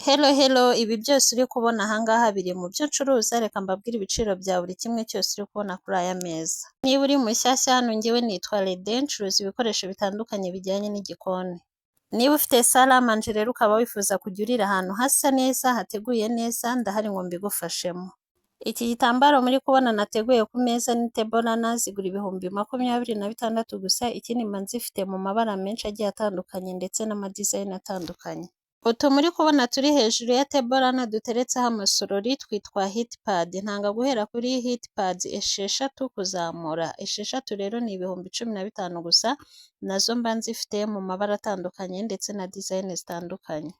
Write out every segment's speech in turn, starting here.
Hello, ibi byose uri kubona aha ngaha biri mu byo ncuruza, reka mbabwire ibiciro bya buri kimwe cyose uri kubona kuri aya meza. Niba uri mushyashya hano njyewe nitwa Rede, ncuruza ibikoresho bitandukanye bijyanye n'igikoni. Niba ufite sale à manger rero ukaba wifuza kujya urira ahantu hasa neza, hateguye neza, ndahari ngo mbigufashemo. Iki gitambaro muri kubona nateguye ku meza ni table runner, zigura ibihumbi 26 gusa, ikindi mba nzifite mu mabara menshi agiye atandukanye ndetse n'amadizayini atandukanye. Utu muri kubona turi hejuru ya table runner duteretseho amasorori twitwa hit pad, ntanga guhera kuri hit pads 6 kuzamura. 6 rero ni ibihumbi 15 gusa, nazo mba nzifite mu mabara atandukanye ndetse na dizayini zitandukanye.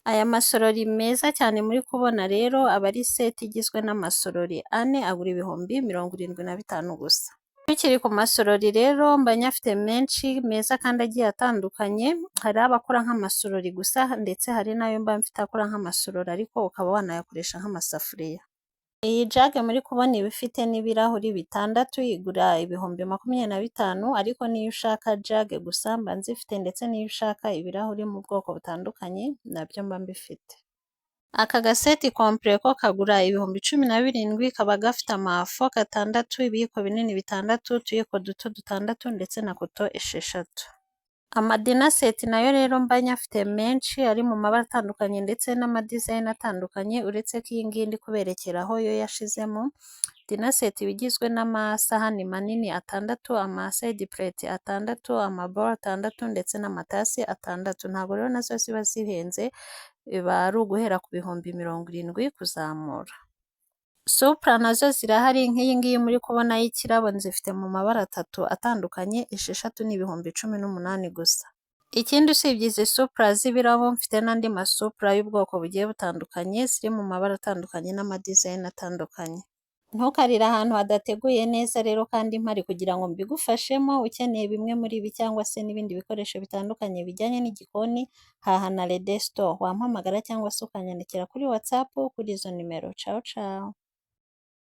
Aya masorori meza cyane muri kubona rero aba ari seti igizwe n'amasorori 4 agura ibihumbi 75 gusa. Tukiri ku masorori rero mba nyafite menshi meza kandi agiye atandukanye, hari abakora nk'amasorori gusa ndetse hari n'ayo mba mfite akora nk'amasorori ariko ukaba wanayakoresha nk'amasafuriya. Iyi jage muri kubona iba ifite n'ibirahuri 6 igura ibihumbi 25, ariko niyo ushaka jage gusa mba nzifite ndetse niyo ushaka ibirahuri mu bwoko butandukanye nabyo mba mbifite. Aka gaseti complet ko kagura ibihumbi 17, kaba gafite amafoke 6, ibiyiko binini 6, utuyiko duto 6 ndetse na kuto 6. Amadina seti nayo rero mba nyafite menshi ari mu mabara atandukanye ndetse n'amadizayini atandukanye, uretse ko iyi ngiyi ndi kuberekeraho yo yashizemo. Dina seti iba igizwe n'amasahani manini 6, amaside plate 6, amaboro 6 ndetse n'amatasi 6. Ntabwo rero nazo ziba zihenze, biba ari uguhera ku bihumbi 70 kuzamura. Supra nazo zirahari, nk'iyi ngiyi muri kubona y'ikirabo nzifite mu mabara 3 atandukanye, 6 ni ibihumbi 18 gusa. Ikindi usibye izi supra z'ibirabo mfite n'andi masupra y'ubwoko bugiye butandukanye, ziri mu mabara atandukanye n'amadizayini atandukanye. Ntukarire ahantu hadateguye neza rero kandi mpari kugira ngo mbigufashemo, ukeneye bimwe muri ibi cyangwa se n'ibindi bikoresho bitandukanye bijyanye n'igikoni, haha na Rede Store, wampamagara cyangwa se ukanyandikira kuri WhatsApp kuri izo nimero. Ciao ciao.